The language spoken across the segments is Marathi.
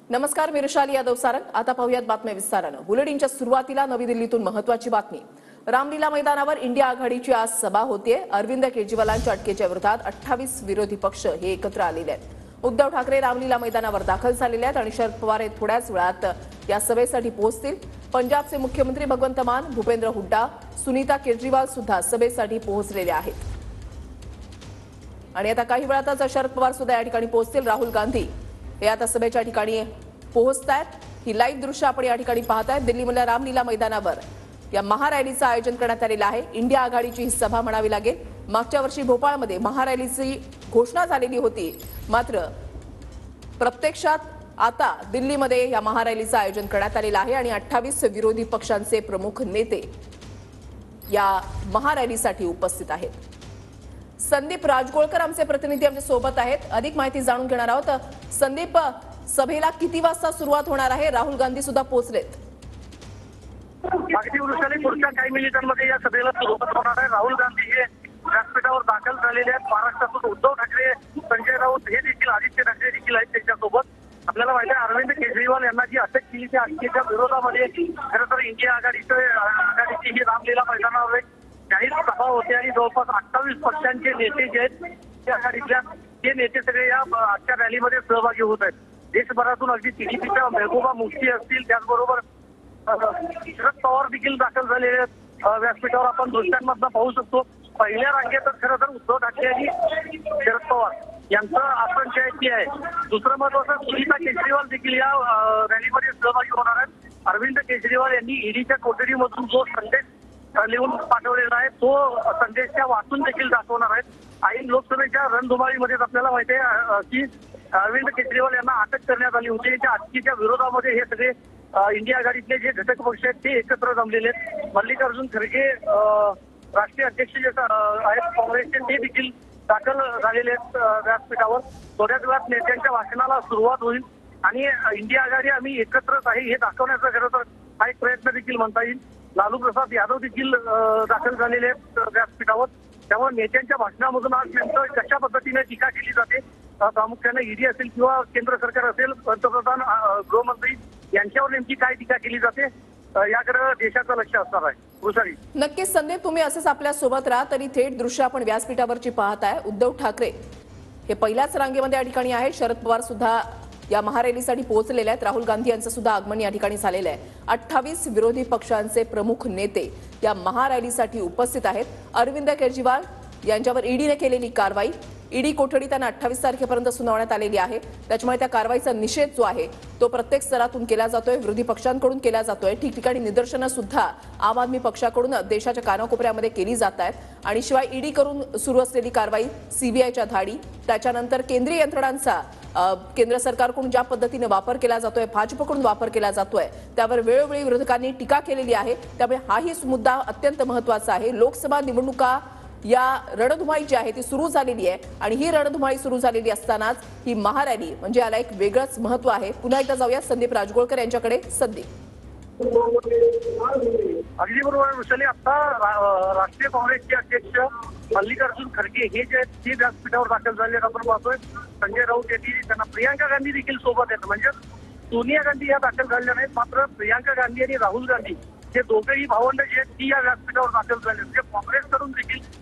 नमस्कार, मी ऋषाली यादव सारंग। आता पाहूयात बातम्या विस्तारानं। बुलेटिनच्या सुरुवातीला नवी दिल्लीतून महत्त्वाची बातमी। रामलीला मैदानावर इंडिया आघाडीची आज सभा होतीये। अरविंद केजरीवालांच्या अटकेच्या विरोधात 28 विरोधी पक्ष हे एकत्र आलेले आहेत। उद्धव ठाकरे रामलीला मैदानावर दाखल झालेले आहेत आणि शरद पवार हे थोड्याच वेळात या सभेसाठी पोहोचतील। पंजाबचे मुख्यमंत्री भगवंत मान, भूपेंद्र हुड्डा, सुनीता केजरीवाल सुद्धा सभेसाठी पोहोचलेले आहेत आणि आता काही वेळातच शरद पवार सुद्धा या ठिकाणी पोहोचतील। राहुल गांधी हे आता सभेच्या ठिकाणी पोहोचतायत। ही लाईव्ह दृश्य आपण या ठिकाणी पाहतायत। दिल्लीमधल्या रामलीला मैदानावर या महारॅलीचं आयोजन करण्यात आलेलं आहे। इंडिया आघाडीची ही सभा म्हणावी लागेल। मागच्या वर्षी भोपाळमध्ये महारॅलीची घोषणा झालेली होती, मात्र प्रत्यक्षात आता दिल्लीमध्ये या महारॅलीचं आयोजन करण्यात आलेलं आहे आणि 28 विरोधी पक्षांचे प्रमुख नेते या महारॅलीसाठी उपस्थित आहेत। संदीप राजगोळकर आमचे प्रतिनिधी आमच्या सोबत आहेत। अधिक माहिती जाणून घेणार आहोत। संदीप, सभेला किती वाजता सुरुवात होणार आहे? राहुल गांधी सुद्धा पोहोचलेत। अगदी वृषाली, पुढच्या काही मिनिटांमध्ये या सभेला सुरुवात होणार आहे। राहुल गांधी हे व्यासपीठावर दाखल झालेले आहेत। महाराष्ट्रातून उद्धव ठाकरे, संजय राऊत हे देखील, आदित्य ठाकरे देखील आहेत त्यांच्यासोबत। आपल्याला माहिती आहे अरविंद केजरीवाल यांना जी अटक केली त्या अटकेच्या विरोधामध्ये खरं तर इंडिया आघाडीची ही रामलीला मैदानावर जाहीर सभा होते आणि जवळपास 28 पक्षांचे नेते जे आहेत त्या आघाडीतल्या ते नेते सगळे या आजच्या रॅलीमध्ये सहभागी होत आहेत। देशभरातून अगदी टीडीपीच्या महबूबा मुफ्ती असतील, त्याचबरोबर शरद पवार देखील दाखल झालेले आहेत। व्यासपीठावर आपण दृश्यांमधनं पाहू शकतो। पहिल्या रांगेतच खरं तर उद्धव ठाकरे आणि शरद पवार यांचं आसन जे आहे। दुसरं महत्वाचं, सुनीता केजरीवाल देखील या रॅलीमध्ये सहभागी होणार आहेत। अरविंद केजरीवाल यांनी ईडीच्या कोठडीमधून जो संदेश लिहून पाठवलेला आहे तो संदेश त्या वाचून देखील दाखवणार आहेत। ऐन लोकसभेच्या रणधुमाळीमध्ये आपल्याला माहिती आहे की अरविंद केजरीवाल यांना अटक करण्यात आली होती। त्या अटकेच्या विरोधामध्ये हे सगळे इंडिया आघाडीतले जे घटक पक्ष आहेत ते एकत्र जमलेले आहेत। मल्लिकार्जुन खरगे राष्ट्रीय अध्यक्ष जे आहेत काँग्रेसचे ते देखील दाखल झालेले आहेत व्यासपीठावर। थोड्याच वेळात नेत्यांच्या भाषणाला सुरुवात होईल आणि इंडिया आघाडी आम्ही एकत्रच आहे हे दाखवण्याचा खरं तर हा एक प्रयत्न देखील म्हणता येईल। लालू प्रसाद यादव देखील दाखल झालेले आहेत व्यासपीठावर। त्यामुळे नेत्यांच्या भाषणामधून आज नेमकं कशा पद्धतीने टीका केली जाते, प्रामुख्याने ईडी असेल किंवा केंद्र सरकार असेल, पंतप्रधान, गृहमंत्री यांच्यावर नेमकी काय टीका केली जाते याकडे देशाचं लक्ष असणार आहे। वृषाली, नक्कीच संदीप, तुम्ही असेच आपल्या सोबत राहा। तरी थेट दृश्य आपण व्यासपीठावरची पाहताय। उद्धव ठाकरे हे पहिल्याच रांगेमध्ये या ठिकाणी आहे। शरद पवार सुद्धा या महारॅलीसाठी पोहोचलेले आहेत। राहुल गांधी यांचं सुद्धा आगमन या ठिकाणी झालेलं आहे। 28 विरोधी पक्षांचे प्रमुख नेते या महारॅलीसाठी उपस्थित आहेत। अरविंद केजरीवाल यांच्यावर ईडीने केलेली कारवाई, ईडी कोठडी त्यांना 28 तारखेपर्यंत सुनावण्यात आलेली आहे। त्याच्यामुळे त्या कारवाईचा निषेध जो आहे तो प्रत्येक स्तरातून केला जातोय, विरोधी पक्षांकडून केला जातोय। ठिकठिकाणी निदर्शनं सुद्धा आम आदमी पक्षाकडून देशाच्या कानाकोपऱ्यामध्ये केली जात आहेत आणि शिवाय ईडी करून सुरू असलेली कारवाई, सीबीआयच्या धाडी, त्याच्यानंतर केंद्रीय यंत्रणांचा केंद्र सरकारकडून ज्या पद्धतीने वापर केला जातोय, भाजपकडून वापर केला जातोय, त्यावर वेळोवेळी विरोधकांनी टीका केलेली आहे। त्यामुळे हाही मुद्दा अत्यंत महत्त्वाचा आहे। लोकसभा निवडणुका या रणधुमाळी जी आहे ती सुरू झालेली आहे आणि ही रणधुमाळी सुरू झालेली असतानाच ही महारॅली म्हणजे याला एक वेगळंच महत्त्व आहे। पुन्हा एकदा जाऊया संदीप राजगोळकर यांच्याकडे। संदीप, अगदी बरोबर वृषाली, आता राष्ट्रीय काँग्रेसचे अध्यक्ष मल्लिकार्जुन खरगे हे जे ते व्यासपीठावर दाखल झाले आपण पाहतोय। संजय राऊत यांनी त्यांना प्रियांका गांधी देखील सोबत आहेत। म्हणजे सोनिया गांधी या दाखल झालेल्या नाहीत, मात्र प्रियांका गांधी आणि राहुल गांधी हे दोघेही भावंड जे आहेत ती या व्यासपीठावर दाखल झाले। म्हणजे काँग्रेसकडून देखील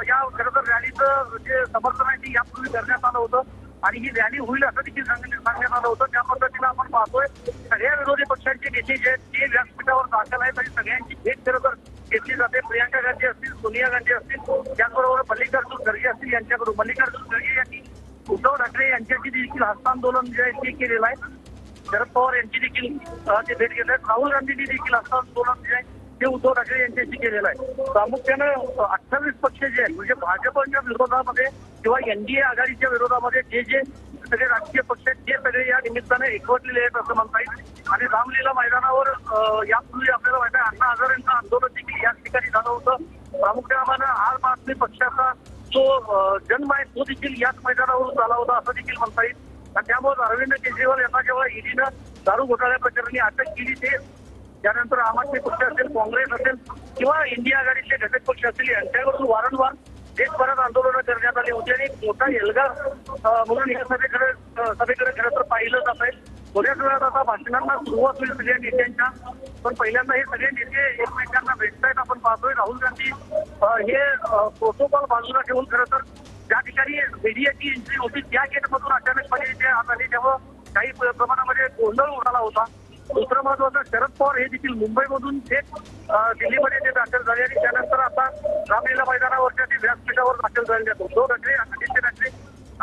या खरं तर रॅलीचं जे समर्थन आहे ते यापूर्वी करण्यात आलं होतं आणि ही रॅली होईल असं देखील सांगण्यात आलं होतं। त्या पद्धतीनं आपण पाहतोय सगळ्या विरोधी पक्षांचे नेते जे आहेत ते व्यासपीठावर दाखल आहेत आणि सगळ्यांची भेट खरं तर घेतली जाते। प्रियांका गांधी असतील, सोनिया गांधी असतील, त्याचबरोबर मल्लिकार्जुन खरगे असतील यांच्याकडून। मल्लिकार्जुन खरगे यांनी उद्धव ठाकरे यांच्याशी देखील हस्तांदोलन जे आहे ते केलेलं आहे। शरद पवार यांची देखील ते भेट घेत आहेत। राहुल गांधींनी देखील हस्तांदोलन जे आहे ते उद्धव ठाकरे यांच्याशी केलेलं आहे। प्रामुख्यानं 28 पक्ष जे आहेत म्हणजे भाजपच्या विरोधामध्ये किंवा एनडीए आघाडीच्या विरोधामध्ये जे जे सगळे राजकीय पक्ष आहेत ते सगळे या निमित्ताने एकवटलेले आहेत असं म्हणता येईल। आणि रामलीला मैदानावर यापूर्वी आपल्याला माहिती आहे अण्णा हजारेंचं आंदोलन देखील याच ठिकाणी झालं होतं। प्रामुख्याने आम आदमी पक्षाचा जो जन्म आहे तो देखील याच मैदानावरून झाला होता असं देखील म्हणता येईल। आणि त्यामुळे अरविंद केजरीवाल यांना जेव्हा ईडीनं दारू घोटाळ्या प्रकरणी अटक केली ते त्यानंतर आम आदमी पक्ष असेल, काँग्रेस असेल किंवा इंडिया आघाडीचे घटक पक्ष असतील यांच्याकडून वारंवार देशभरात आंदोलनं करण्यात आली होती आणि मोठा एल्गार म्हणून या सभेकडे खरं तर पाहिलं जात आहे। थोड्याच वेळात आता भाषणांना सुरुवात होईल सगळ्या नेत्यांच्या. पण पहिल्यांदा हे सगळे नेते एकमेकांना भेटतायत आपण पाहतोय. राहुल गांधी हे प्रोटोकॉल बाजूला ठेवून खरं तर ज्या ठिकाणी मीडियाची एंट्री होती त्या गेटमधून अचानकपणे ते आत आले तेव्हा काही प्रमाणामध्ये गोंधळ उडाला होता. दुसरं महत्वाचं, शरद पवार हे देखील मुंबईमधून थेट दिल्लीमध्ये ते दाखल झाले आणि त्यानंतर आता रामलीला मैदानावरच्या ते व्यासपीठावर दाखल झालेले आहेत. उद्धव ठाकरे, आदित्य ठाकरे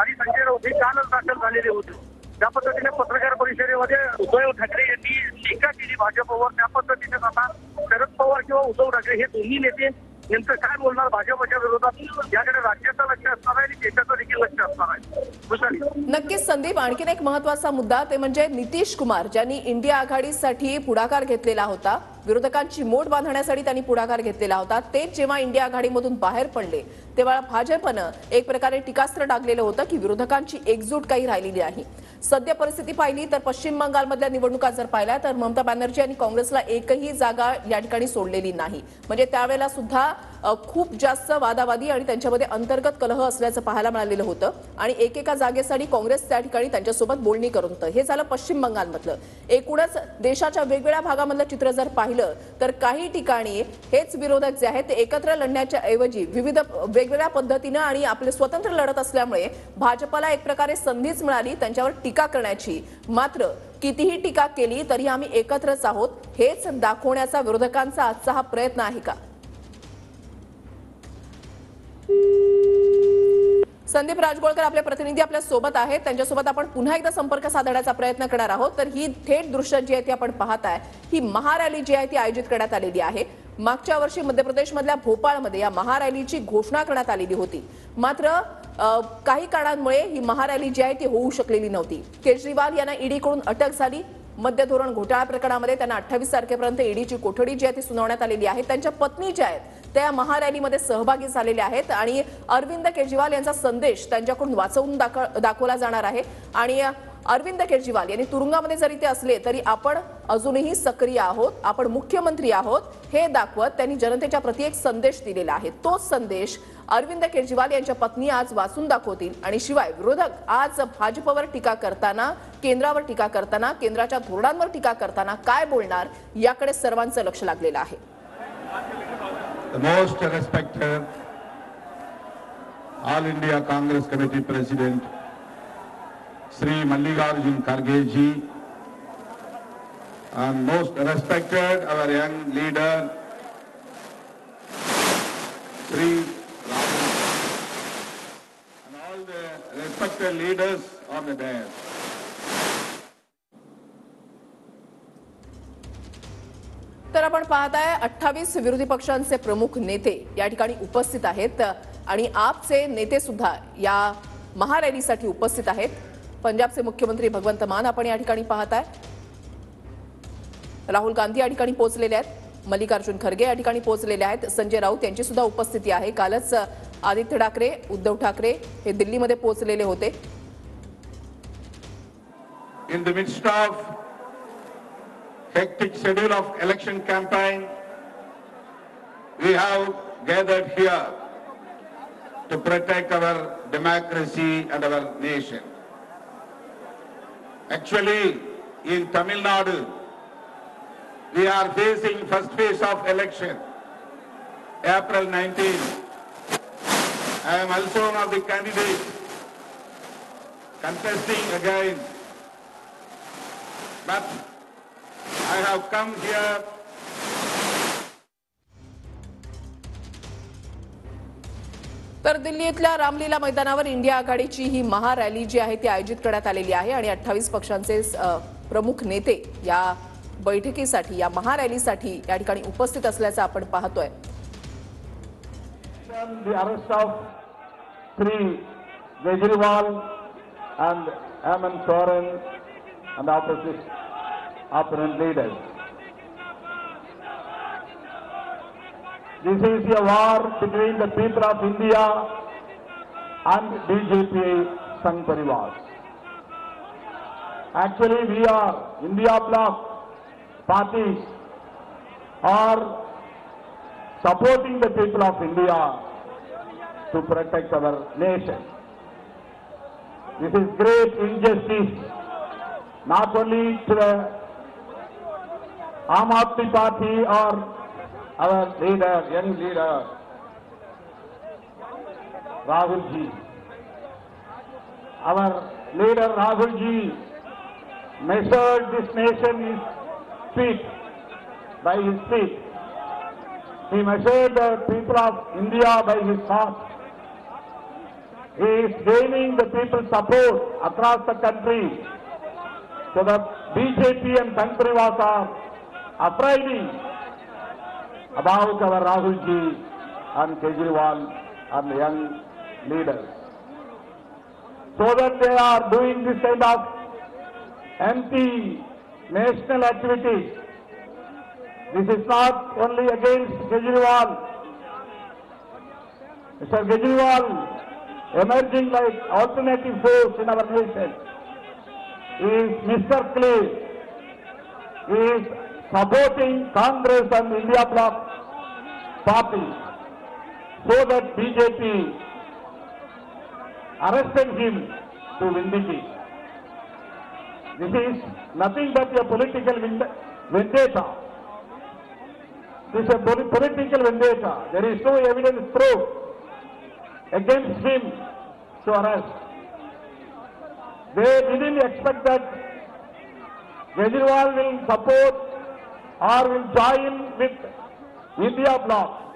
आणि संजय राऊत हे कालच दाखल झालेले होते. त्या पद्धतीने पत्रकार परिषदेमध्ये उद्धव ठाकरे यांनी टीका केली भाजपवर. त्या पद्धतीने आता शरद पवार किंवा उद्धव ठाकरे हे दोन्ही नेते नेमकं काय बोलणार भाजपच्या विरोधात याकडे राज्याचं लक्ष असणार आहे आणि देशाचं देखील लक्ष असणार आहे. वैशाली. नक्कीच संदीप, आणखीन एक महत्वाचा मुद्दा ते म्हणजे नितीश कुमार ज्यांनी इंडिया आघाडीसाठी पुढाकार घेतलेला होता, विरोधकांची मोड बांधण्यासाठी त्यांनी पुढाकार घेतलेला होता. ते जेव्हा इंडिया आघाडीमधून बाहेर पडले तेव्हा भाजपनं एक प्रकारे टीकास्त्र टाकलेलं होतं की विरोधकांची एकजूट काही राहिलेली नाही. सध्या परिस्थिती पाहिली तर पश्चिम बंगालमधल्या निवडणुका जर पाहिल्या तर ममता बॅनर्जी यांनी काँग्रेसला एकही जागा या ठिकाणी सोडलेली नाही. म्हणजे त्यावेळेला सुद्धा खूप जास्त वादावादी आणि त्यांच्यामध्ये अंतर्गत कलह असल्याचं पाहायला मिळालेलं होतं आणि एकेका जागेसाठी काँग्रेस त्या ठिकाणी त्यांच्यासोबत बोलणी करत होतं. हे झालं पश्चिम बंगालमधलं. एकूणच देशाच्या वेगवेगळ्या भागामधलं चित्र जर पाहिलं तर काही ठिकाणी हेच विरोधक जे आहेत ते एकत्र लढण्याच्या ऐवजी विविध वेगवेगळ्या पद्धतीनं आणि आपले स्वतंत्र लढत असल्यामुळे भाजपला एक प्रकारे संधीच मिळाली त्यांच्यावर टीका करण्याची. मात्र कितीही टीका केली तरी आम्ही एकत्रच आहोत हेच दाखवण्याचा विरोधकांचा आजचा हा प्रयत्न आहे का? संदीप राजगोळकर आपले प्रतिनिधी आपल्या सोबत आहेत, त्यांच्यासोबत आपण पुन्हा एकदा संपर्क साधण्याचा प्रयत्न करणार आहोत. तर ही थेट दृश्य जी आहे ती आपण पाहताय, ही महारॅली जी आहे ती आयोजित करण्यात आलेली आहे. मागच्या वर्षी मध्य प्रदेशमधल्या भोपाळमध्ये या महारॅलीची घोषणा करण्यात आलेली होती. मात्र काही कारणांमुळे ही महारॅली जी आहे ती होऊ शकलेली नव्हती. केजरीवाल यांना ईडीकडून अटक झाली. मद्य धोरण घोटाळा प्रकरणामध्ये त्यांना 28 तारखेपर्यंत ईडीची कोठडी जी आहे ती सुनावण्यात आलेली आहे. त्यांच्या पत्नी ज्या आहेत त्या महारॅलीमध्ये सहभागी झालेल्या आहेत आणि अरविंद केजरीवाल यांचा संदेश त्यांच्याकडून वाचवून दाखवला जाणार आहे. आणि अरविंद केजरीवाल यांनी तुरुंगामध्ये जरी ते असले तरी आपण अजूनही सक्रिय आहोत, आपण मुख्यमंत्री आहोत हे दाखवत त्यांनी जनतेच्या प्रती एक संदेश दिलेला आहे. तोच संदेश अरविंद केजरीवाल यांच्या पत्नी आज वाचून दाखवतील. आणि शिवाय विरोधक आज भाजपवर टीका करताना, केंद्रावर टीका करताना, केंद्राच्या धोरणांवर टीका करताना काय बोलणार याकडे सर्वांचं लक्ष लागलेलं आहे. The most respected All India Congress Committee President Sri Mallikarjun Kharge ji and most respected our young leader Sri Rahul and all the respected leaders on the dais. तर आपण पाहताय 28 विरोधी पक्षांचे प्रमुख नेते या ठिकाणी उपस्थित आहेत आणि आपचे नेते सुद्धा या महारॅलीसाठी उपस्थित आहेत. पंजाबचे मुख्यमंत्री भगवंत मान आपण या ठिकाणी पाहताय. राहुल गांधी या ठिकाणी पोहोचलेले आहेत. मल्लिकार्जुन खरगे या ठिकाणी पोहोचलेले आहेत. संजय राऊत यांची सुद्धा उपस्थिती आहे. कालच आदित्य ठाकरे, उद्धव ठाकरे हे दिल्लीमध्ये पोहोचलेले होते. In the midst of hectic schedule of election campaign, we have gathered here to protect our democracy and our nation. Actually, in Tamil Nadu, we are facing first phase of election, April 19. I am also one of the candidates contesting again, but I have come here तर दिल्लीतल्या रामलीला मैदानावर इंडिया आघाडीची ही महारॅली जी आहे ती आयोजित करण्यात आलेली आहे आणि 28 पक्षांचे प्रमुख नेते या बैठकीसाठी, या महारॅलीसाठी या ठिकाणी उपस्थित असल्याचं आपण पाहतोय. The arrest of Sri Kejriwal and Hemant Soren and opponent leaders. This is a war between the people of India and BJP Sangh Parivar. Actually, we are India bloc parties are supporting the people of India to protect our nation. This is great injustice not only to the Aam Aadmi Party or our leader, young leader, Rahul ji. Our leader Rahul ji measured this nation his feet, by his feet. He measured the people of India by his heart. He is gaining the people's support across the country. So the BJP and Sangh Parivars are afraid about our Rahul ji and Kejriwal and young leaders. So that they are doing this kind of anti-national activities. This is not only against Kejriwal. Mr. Kejriwal emerging like alternative force in our nation. He is Mr. Clean. He is supporting Congress and India Bloc parties so that BJP arrested him to vindicate. This is nothing but a political vendetta. This is a political vendetta. There is no evidence proof against him to arrest. They didn't expect that Kejriwal will support or will join with India Bloc.